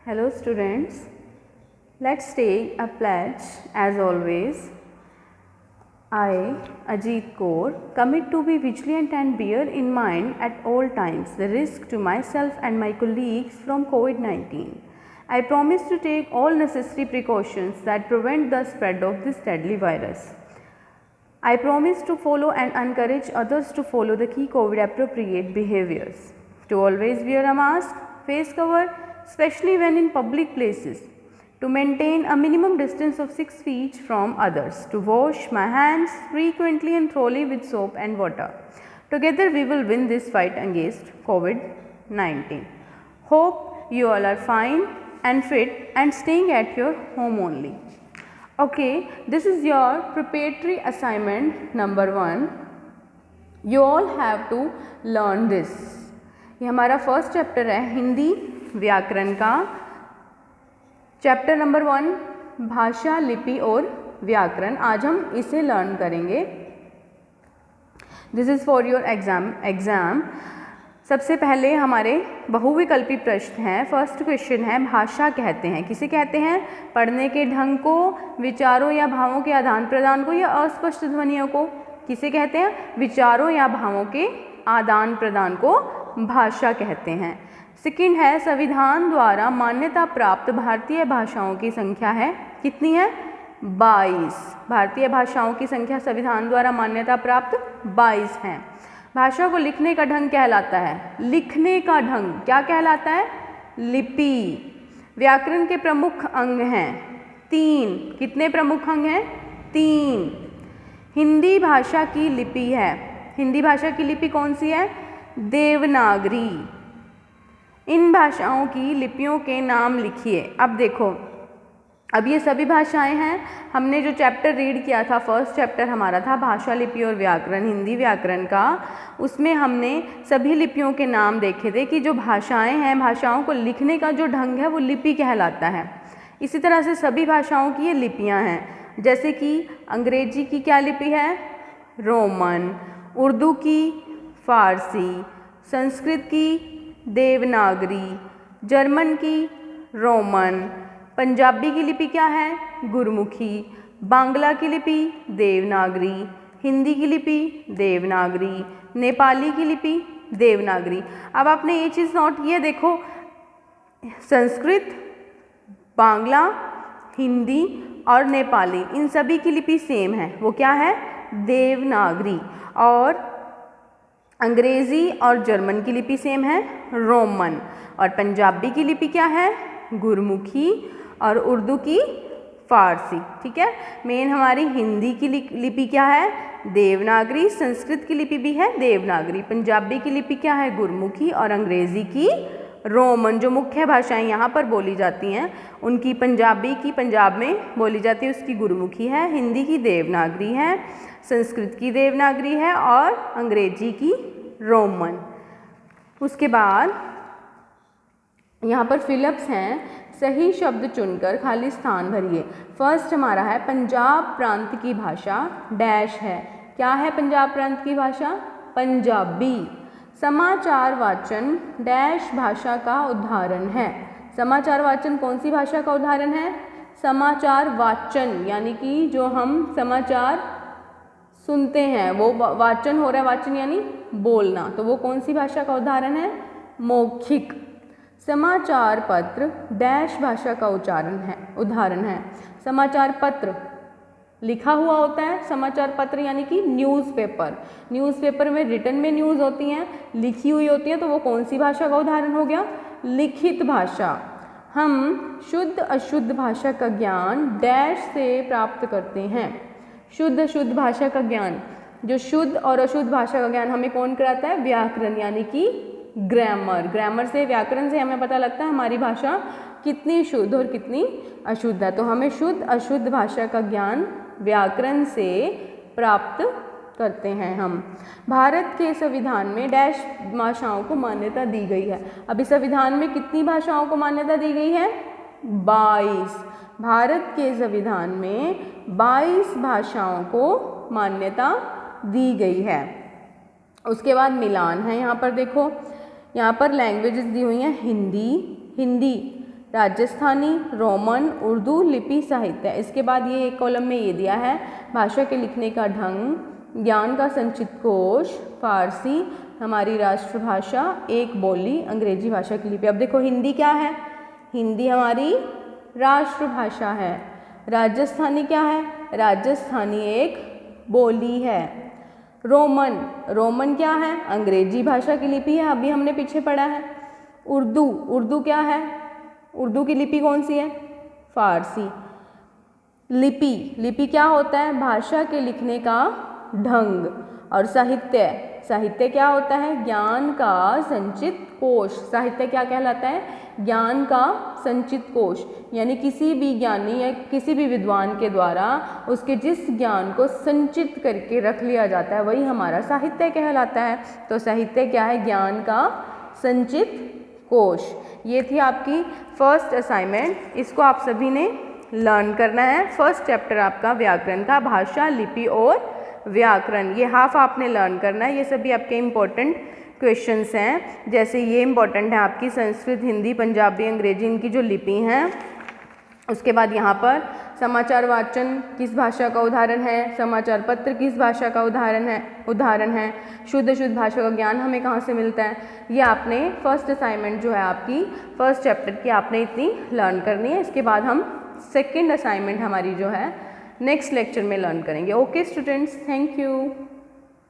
Hello students, let's take a pledge as always. I, Ajit Kaur, commit to be vigilant and bear in mind at all times the risk to myself and my colleagues from COVID-19. I promise to take all necessary precautions that prevent the spread of this deadly virus. I promise to follow and encourage others to follow the key COVID appropriate behaviors. To always wear a mask, face cover, especially when in public places. To maintain a minimum distance of 6 feet from others. To wash my hands frequently and thoroughly with soap and water. Together we will win this fight against COVID-19. Hope you all are fine and fit and staying at your home only. Okay, this is your preparatory assignment number 1. You all have to learn this. ये हमारा first chapter है हिंदी व्याकरण का. Chapter number 1 भाषा, लिपि और व्याकरण. आज हम इसे लर्न करेंगे. This is for your exam. सबसे पहले हमारे बहुविकल्पी प्रश्न हैं. फर्स्ट क्वेश्चन है भाषा कहते हैं. किसे कहते हैं? पढ़ने के ढंग को, विचारों या भावों के आदान प्रदान को या अस्पष्ट ध्वनियों को. किसे कहते हैं? विचारों या भावों के आदान प्रदान को भाषा कहते हैं. सेकंड है संविधान द्वारा मान्यता प्राप्त भारतीय भाषाओं की संख्या है. कितनी है? 22. भारतीय भाषाओं की संख्या संविधान द्वारा मान्यता प्राप्त 22 हैं. भाषा को लिखने का ढंग कहलाता है. लिखने का ढंग क्या कहलाता है? लिपि. व्याकरण के प्रमुख अंग हैं 3. कितने प्रमुख अंग हैं? 3. हिंदी भाषा की लिपि है. हिंदी भाषा की लिपि कौन सी है? देवनागरी. इन भाषाओं की लिपियों के नाम लिखिए. अब देखो, अब ये सभी भाषाएं हैं. हमने जो चैप्टर रीड किया था, फर्स्ट चैप्टर हमारा था भाषा, लिपि और व्याकरण, हिंदी व्याकरण का. उसमें हमने सभी लिपियों के नाम देखे थे कि जो भाषाएं हैं, भाषाओं को लिखने का जो ढंग है वो लिपि कहलाता है. इसी तरह से सभी भाषाओं की ये लिपियाँ हैं. जैसे कि अंग्रेजी की क्या लिपि है? रोमन. उर्दू की फारसी. संस्कृत की देवनागरी. जर्मन की रोमन. पंजाबी की लिपि क्या है? गुरमुखी. बांग्ला की लिपि देवनागरी. हिंदी की लिपि देवनागरी. नेपाली की लिपि देवनागरी. अब आपने ये चीज़ नोट की है, देखो संस्कृत, बांग्ला, हिंदी और नेपाली, इन सभी की लिपि सेम है. वो क्या है? देवनागरी. और अंग्रेज़ी और जर्मन की लिपि सेम है, रोमन. और पंजाबी की लिपि क्या है? गुरमुखी. और उर्दू की फारसी. ठीक है. मेन हमारी हिंदी की लिपि क्या है? देवनागरी. संस्कृत की लिपि भी है देवनागरी. पंजाबी की लिपि क्या है? गुरमुखी. और अंग्रेज़ी की रोमन. जो मुख्य भाषाएं यहाँ पर बोली जाती हैं उनकी, पंजाबी की पंजाब में बोली जाती है उसकी गुरमुखी है, हिंदी की देवनागरी है, संस्कृत की देवनागरी है और अंग्रेजी की रोमन. उसके बाद यहाँ पर फिलअप्स हैं. सही शब्द चुनकर खाली स्थान भरिए. फर्स्ट हमारा है पंजाब प्रांत की भाषा डैश है. क्या है पंजाब प्रांत की भाषा? पंजाबी. समाचार वाचन डैश भाषा का उदाहरण है. समाचार वाचन कौन सी भाषा का उदाहरण है? समाचार वाचन, यानी कि जो हम समाचार सुनते हैं वो वाचन हो रहा है. वाचन यानी बोलना. तो वो कौन सी भाषा का उदाहरण है? मौखिक. समाचार पत्र डैश भाषा का उदाहरण है. समाचार पत्र लिखा हुआ होता है. समाचार पत्र यानी कि न्यूज़पेपर. न्यूज़पेपर में रिटन में न्यूज़ होती हैं, लिखी हुई होती है. तो वो कौन सी भाषा का उदाहरण हो गया? लिखित भाषा. हम शुद्ध अशुद्ध भाषा का ज्ञान डैश से प्राप्त करते हैं. शुद्ध अशुद्ध भाषा का ज्ञान, जो शुद्ध और अशुद्ध भाषा का ज्ञान हमें कौन कराता है? व्याकरण यानी कि ग्रामर. ग्रामर से, व्याकरण से हमें पता लगता है हमारी भाषा कितनी शुद्ध और कितनी अशुद्ध है. तो हमें शुद्ध अशुद्ध भाषा का ज्ञान व्याकरण से प्राप्त करते हैं हम. भारत के संविधान में डैश भाषाओं को मान्यता दी गई है. अभी संविधान में कितनी भाषाओं को मान्यता दी गई है? 22. भारत के संविधान में 22 भाषाओं को मान्यता दी गई है. उसके बाद मिलान है. यहाँ पर देखो, यहाँ पर लैंग्वेजेस दी हुई हैं हिंदी, राजस्थानी, रोमन, उर्दू, लिपि, साहित्य। इसके बाद ये एक कॉलम में ये दिया है भाषा के लिखने का ढंग, ज्ञान का संचित कोश, फारसी हमारी राष्ट्रभाषा, एक बोली, अंग्रेजी भाषा की लिपि। अब देखो हिंदी क्या है, हिंदी हमारी राष्ट्रभाषा है। राजस्थानी क्या है, राजस्थानी एक बोली है। रोमन, रोमन क्या है, अंग्रेजी भाषा की लिपि है, अभी हमने पीछे पढ़ा है। उर्दू, उर्दू क्या है, उर्दू की लिपि कौन सी है, फारसी। लिपि, लिपि क्या होता है, भाषा के लिखने का ढंग। और साहित्य, साहित्य क्या होता है, ज्ञान का संचित कोश। साहित्य क्या कहलाता है, ज्ञान का संचित कोश, यानी किसी भी ज्ञानी या किसी भी विद्वान के द्वारा उसके जिस ज्ञान को संचित करके रख लिया जाता है वही हमारा साहित्य कहलाता है। तो साहित्य क्या है, ज्ञान का संचित कोश। ये थी आपकी फर्स्ट असाइनमेंट, इसको आप सभी ने लर्न करना है। फर्स्ट चैप्टर आपका व्याकरण का, भाषा, लिपि और व्याकरण, ये हाफ आपने लर्न करना है। ये सभी आपके इम्पोर्टेंट क्वेश्चंस हैं, जैसे ये इम्पोर्टेंट है आपकी संस्कृत, हिंदी, पंजाबी, अंग्रेजी, इनकी जो लिपि हैं। उसके बाद यहाँ पर समाचार वाचन किस भाषा का उदाहरण है, समाचार पत्र किस भाषा का उदाहरण है, शुद्ध भाषा का ज्ञान हमें कहाँ से मिलता है। ये आपने फर्स्ट असाइनमेंट जो है आपकी फर्स्ट चैप्टर की आपने इतनी लर्न करनी है। इसके बाद हम सेकेंड असाइनमेंट हमारी जो है नेक्स्ट लेक्चर में लर्न करेंगे। Okay students, thank you.